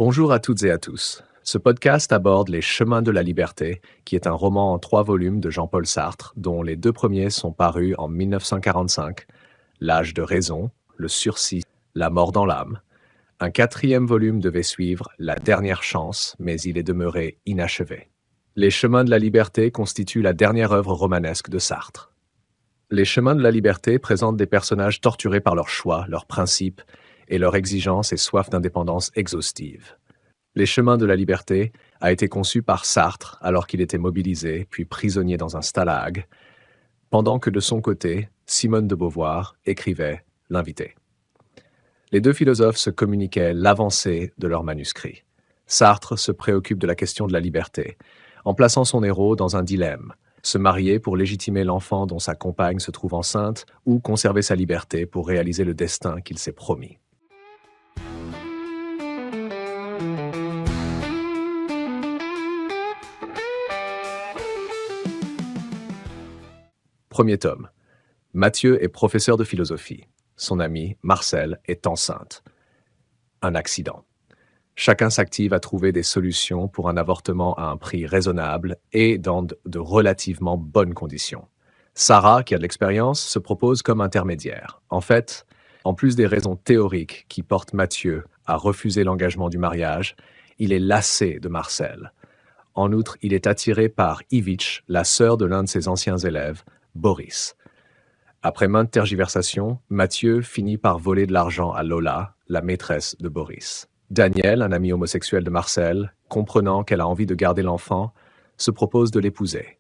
Bonjour à toutes et à tous. Ce podcast aborde Les Chemins de la liberté, qui est un roman en 3 volumes de Jean-Paul Sartre, dont les 2 premiers sont parus en 1945, L'âge de raison, Le sursis, La mort dans l'âme. Un 4e volume devait suivre, La dernière chance, mais il est demeuré inachevé. Les Chemins de la liberté constituent la dernière œuvre romanesque de Sartre. Les Chemins de la liberté présentent des personnages torturés par leurs choix, leurs principes et leur exigence et soif d'indépendance exhaustive. Les Chemins de la liberté a été conçu par Sartre alors qu'il était mobilisé, puis prisonnier dans un stalag, pendant que de son côté, Simone de Beauvoir écrivait L'invité. Les 2 philosophes se communiquaient l'avancée de leur manuscrit. Sartre se préoccupe de la question de la liberté, en plaçant son héros dans un dilemme: se marier pour légitimer l'enfant dont sa compagne se trouve enceinte, ou conserver sa liberté pour réaliser le destin qu'il s'est promis. Premier tome. Mathieu est professeur de philosophie. Son amie, Marcel, est enceinte. Un accident. Chacun s'active à trouver des solutions pour un avortement à un prix raisonnable et dans de relativement bonnes conditions. Sarah, qui a de l'expérience, se propose comme intermédiaire. En fait, en plus des raisons théoriques qui portent Mathieu à refuser l'engagement du mariage, il est lassé de Marcel. En outre, il est attiré par Ivitch, la sœur de l'un de ses anciens élèves, Boris. Après maintes tergiversations, Mathieu finit par voler de l'argent à Lola, la maîtresse de Boris. Daniel, un ami homosexuel de Marcel, comprenant qu'elle a envie de garder l'enfant, se propose de l'épouser.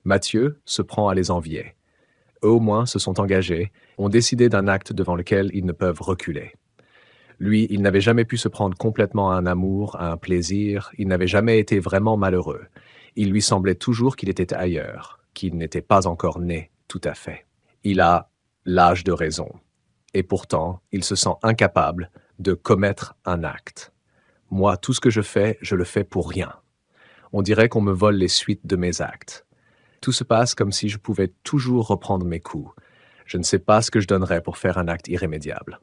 Mathieu se prend à les envier. Eux au moins se sont engagés, ont décidé d'un acte devant lequel ils ne peuvent reculer. Lui, il n'avait jamais pu se prendre complètement à un amour, à un plaisir, il n'avait jamais été vraiment malheureux. Il lui semblait toujours qu'il était ailleurs, qu'il n'était pas encore né tout à fait. Il a l'âge de raison. Et pourtant, il se sent incapable de commettre un acte. Moi, tout ce que je le fais pour rien. On dirait qu'on me vole les suites de mes actes. Tout se passe comme si je pouvais toujours reprendre mes coups. Je ne sais pas ce que je donnerais pour faire un acte irrémédiable.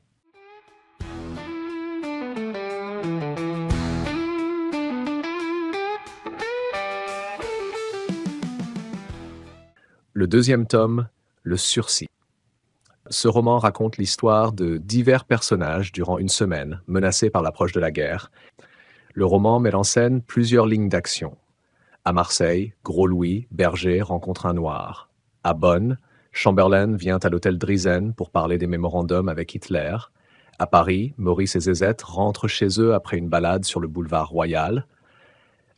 Le 2e tome, Le sursis. Ce roman raconte l'histoire de divers personnages durant une semaine, menacés par l'approche de la guerre. Le roman met en scène plusieurs lignes d'action. À Marseille, Gros-Louis, berger, rencontre un noir. À Bonn, Chamberlain vient à l'hôtel Driesen pour parler des mémorandums avec Hitler. À Paris, Maurice et Zézette rentrent chez eux après une balade sur le boulevard Royal.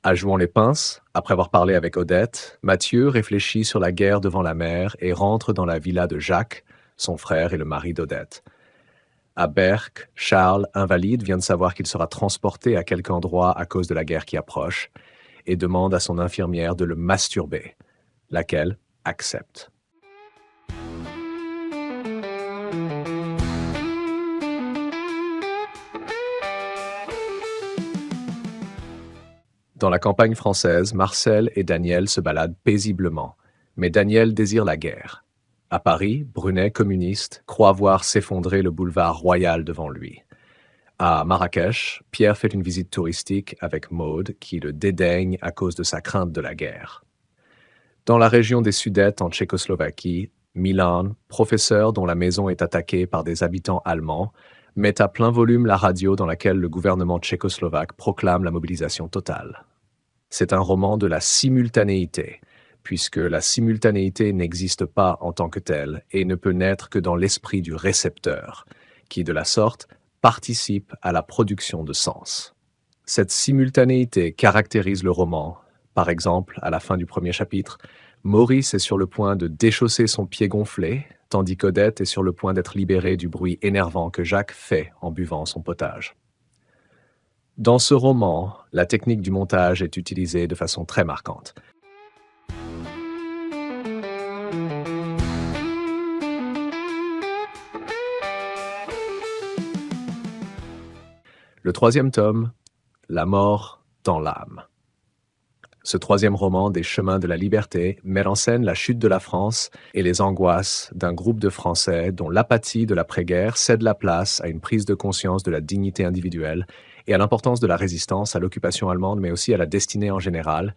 À Jouan-les-Pins, après avoir parlé avec Odette, Mathieu réfléchit sur la guerre devant la mer et rentre dans la villa de Jacques, son frère et le mari d'Odette. À Berck, Charles, invalide, vient de savoir qu'il sera transporté à quelque endroit à cause de la guerre qui approche et demande à son infirmière de le masturber, laquelle accepte. Dans la campagne française, Marcel et Daniel se baladent paisiblement, mais Daniel désire la guerre. À Paris, Brunet, communiste, croit voir s'effondrer le boulevard Royal devant lui. À Marrakech, Pierre fait une visite touristique avec Maud, qui le dédaigne à cause de sa crainte de la guerre. Dans la région des Sudètes en Tchécoslovaquie, Milan, professeur dont la maison est attaquée par des habitants allemands, met à plein volume la radio dans laquelle le gouvernement tchécoslovaque proclame la mobilisation totale. C'est un roman de la simultanéité, puisque la simultanéité n'existe pas en tant que telle et ne peut naître que dans l'esprit du récepteur, qui, de la sorte, participe à la production de sens. Cette simultanéité caractérise le roman. Par exemple, à la fin du 1er chapitre, Maurice est sur le point de déchausser son pied gonflé, tandis qu'Odette est sur le point d'être libérée du bruit énervant que Jacques fait en buvant son potage. Dans ce roman, la technique du montage est utilisée de façon très marquante. Le 3e tome, La mort dans l'âme. Ce 3e roman des Chemins de la liberté met en scène la chute de la France et les angoisses d'un groupe de Français dont l'apathie de l'après-guerre cède la place à une prise de conscience de la dignité individuelle et à l'importance de la résistance à l'occupation allemande, mais aussi à la destinée en général,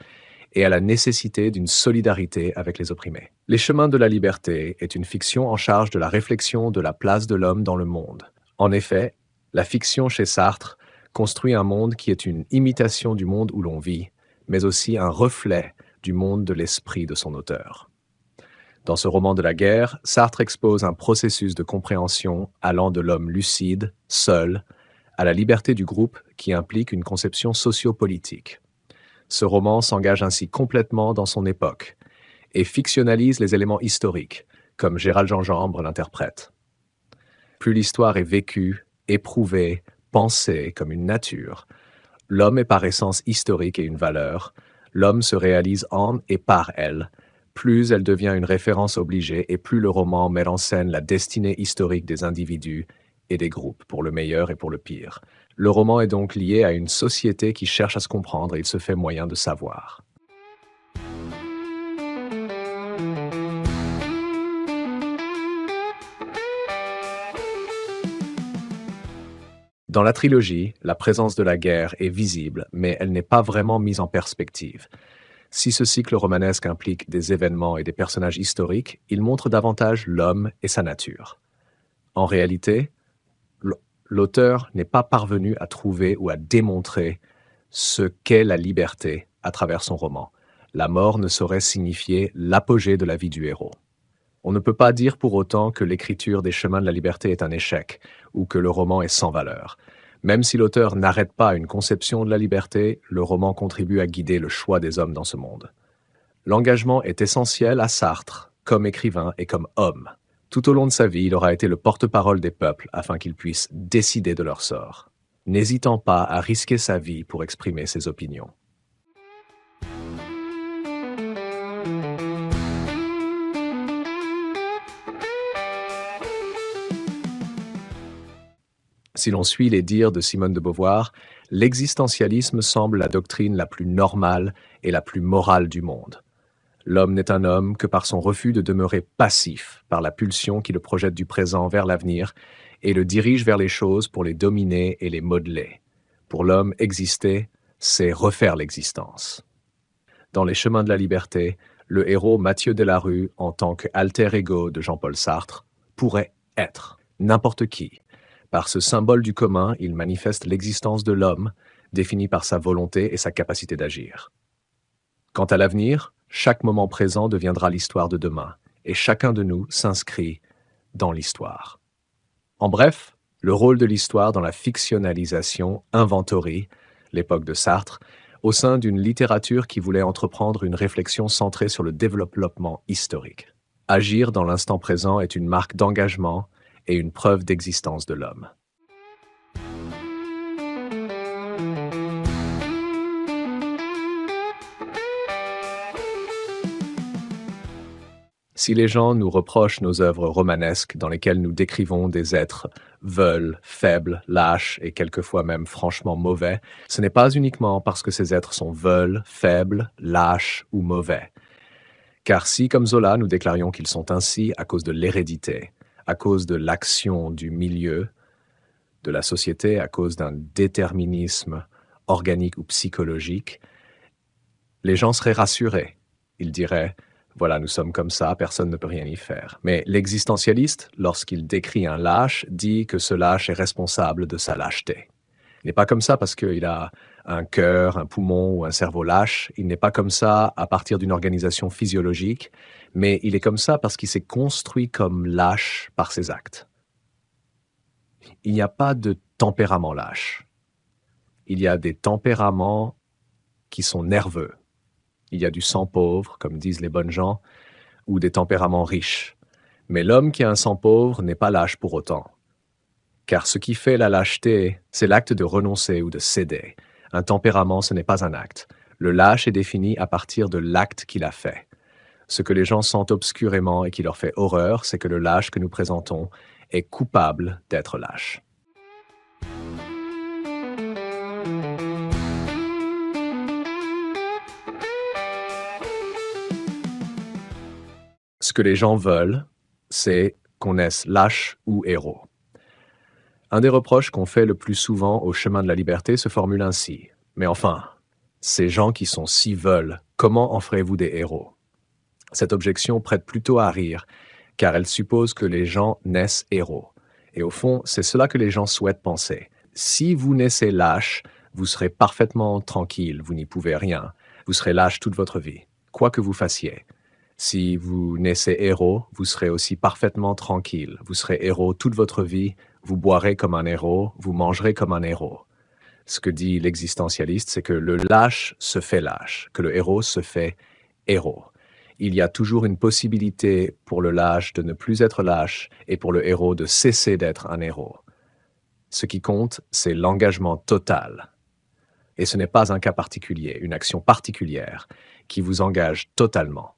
et à la nécessité d'une solidarité avec les opprimés. Les chemins de la liberté est une fiction en charge de la réflexion de la place de l'homme dans le monde. En effet, la fiction chez Sartre construit un monde qui est une imitation du monde où l'on vit, mais aussi un reflet du monde de l'esprit de son auteur. Dans ce roman de la guerre, Sartre expose un processus de compréhension allant de l'homme lucide, seul, à la liberté du groupe qui implique une conception sociopolitique. Ce roman s'engage ainsi complètement dans son époque et fictionnalise les éléments historiques, comme Gérald Gingembre l'interprète. Plus l'histoire est vécue, éprouvée, pensée comme une nature, l'homme est par essence historique et une valeur, l'homme se réalise en et par elle, plus elle devient une référence obligée et plus le roman met en scène la destinée historique des individus et des groupes, pour le meilleur et pour le pire. Le roman est donc lié à une société qui cherche à se comprendre et il se fait moyen de savoir. Dans la trilogie, la présence de la guerre est visible, mais elle n'est pas vraiment mise en perspective. Si ce cycle romanesque implique des événements et des personnages historiques, il montre davantage l'homme et sa nature. En réalité, l'auteur n'est pas parvenu à trouver ou à démontrer ce qu'est la liberté à travers son roman. La mort ne saurait signifier l'apogée de la vie du héros. On ne peut pas dire pour autant que l'écriture des Chemins de la liberté est un échec ou que le roman est sans valeur. Même si l'auteur n'arrête pas une conception de la liberté, le roman contribue à guider le choix des hommes dans ce monde. L'engagement est essentiel à Sartre, comme écrivain et comme homme. Tout au long de sa vie, il aura été le porte-parole des peuples afin qu'ils puissent décider de leur sort, n'hésitant pas à risquer sa vie pour exprimer ses opinions. Si l'on suit les dires de Simone de Beauvoir, l'existentialisme semble la doctrine la plus normale et la plus morale du monde. L'homme n'est un homme que par son refus de demeurer passif, par la pulsion qui le projette du présent vers l'avenir et le dirige vers les choses pour les dominer et les modeler. Pour l'homme, exister, c'est refaire l'existence. Dans Les Chemins de la liberté, le héros Mathieu Delarue, en tant que alter ego de Jean-Paul Sartre, pourrait être n'importe qui. Par ce symbole du commun, il manifeste l'existence de l'homme, défini par sa volonté et sa capacité d'agir. Quant à l'avenir, chaque moment présent deviendra l'histoire de demain, et chacun de nous s'inscrit dans l'histoire. En bref, le rôle de l'histoire dans la fictionnalisation inventorie, l'époque de Sartre, au sein d'une littérature qui voulait entreprendre une réflexion centrée sur le développement historique. Agir dans l'instant présent est une marque d'engagement et une preuve d'existence de l'homme. Si les gens nous reprochent nos œuvres romanesques dans lesquelles nous décrivons des êtres veuls, faibles, lâches et quelquefois même franchement mauvais, ce n'est pas uniquement parce que ces êtres sont veuls, faibles, lâches ou mauvais. Car si, comme Zola, nous déclarions qu'ils sont ainsi à cause de l'hérédité, à cause de l'action du milieu, de la société, à cause d'un déterminisme organique ou psychologique, les gens seraient rassurés. Ils diraient « Voilà, nous sommes comme ça, personne ne peut rien y faire ». Mais l'existentialiste, lorsqu'il décrit un lâche, dit que ce lâche est responsable de sa lâcheté. Il n'est pas comme ça parce qu'il a un cœur, un poumon ou un cerveau lâche. Il n'est pas comme ça à partir d'une organisation physiologique, mais il est comme ça parce qu'il s'est construit comme lâche par ses actes. Il n'y a pas de tempérament lâche. Il y a des tempéraments qui sont nerveux. Il y a du sang pauvre, comme disent les bonnes gens, ou des tempéraments riches. Mais l'homme qui a un sang pauvre n'est pas lâche pour autant. Car ce qui fait la lâcheté, c'est l'acte de renoncer ou de céder. Un tempérament, ce n'est pas un acte. Le lâche est défini à partir de l'acte qu'il a fait. Ce que les gens sentent obscurément et qui leur fait horreur, c'est que le lâche que nous présentons est coupable d'être lâche. Ce que les gens veulent, c'est qu'on naisse lâche ou héros. Un des reproches qu'on fait le plus souvent au chemin de la liberté se formule ainsi. Mais enfin, ces gens qui sont si veulent, comment en ferez-vous des héros? Cette objection prête plutôt à rire, car elle suppose que les gens naissent héros. Et au fond, c'est cela que les gens souhaitent penser. Si vous naissez lâche, vous serez parfaitement tranquille, vous n'y pouvez rien. Vous serez lâche toute votre vie, quoi que vous fassiez. Si vous naissez héros, vous serez aussi parfaitement tranquille. Vous serez héros toute votre vie, vous boirez comme un héros, vous mangerez comme un héros. Ce que dit l'existentialiste, c'est que le lâche se fait lâche, que le héros se fait héros. Il y a toujours une possibilité pour le lâche de ne plus être lâche et pour le héros de cesser d'être un héros. Ce qui compte, c'est l'engagement total. Et ce n'est pas un cas particulier, une action particulière qui vous engage totalement.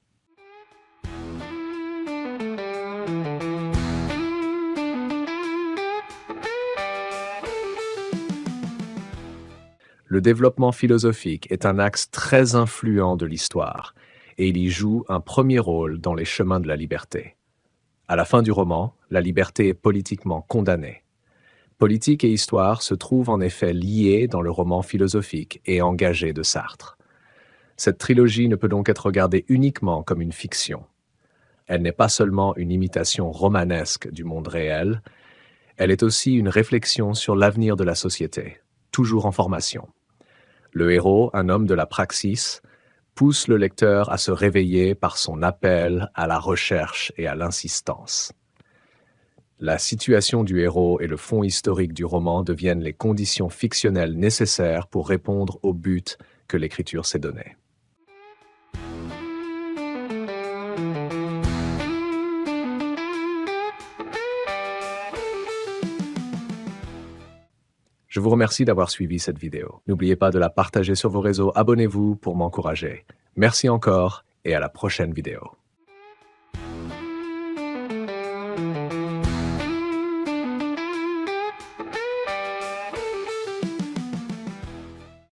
Le développement philosophique est un axe très influent de l'histoire, et il y joue un premier rôle dans les chemins de la liberté. À la fin du roman, la liberté est politiquement condamnée. Politique et histoire se trouvent en effet liées dans le roman philosophique et engagé de Sartre. Cette trilogie ne peut donc être regardée uniquement comme une fiction. Elle n'est pas seulement une imitation romanesque du monde réel, elle est aussi une réflexion sur l'avenir de la société, toujours en formation. Le héros, un homme de la praxis, pousse le lecteur à se réveiller par son appel à la recherche et à l'insistance. La situation du héros et le fond historique du roman deviennent les conditions fictionnelles nécessaires pour répondre au but que l'écriture s'est donné. Je vous remercie d'avoir suivi cette vidéo. N'oubliez pas de la partager sur vos réseaux, abonnez-vous pour m'encourager. Merci encore et à la prochaine vidéo.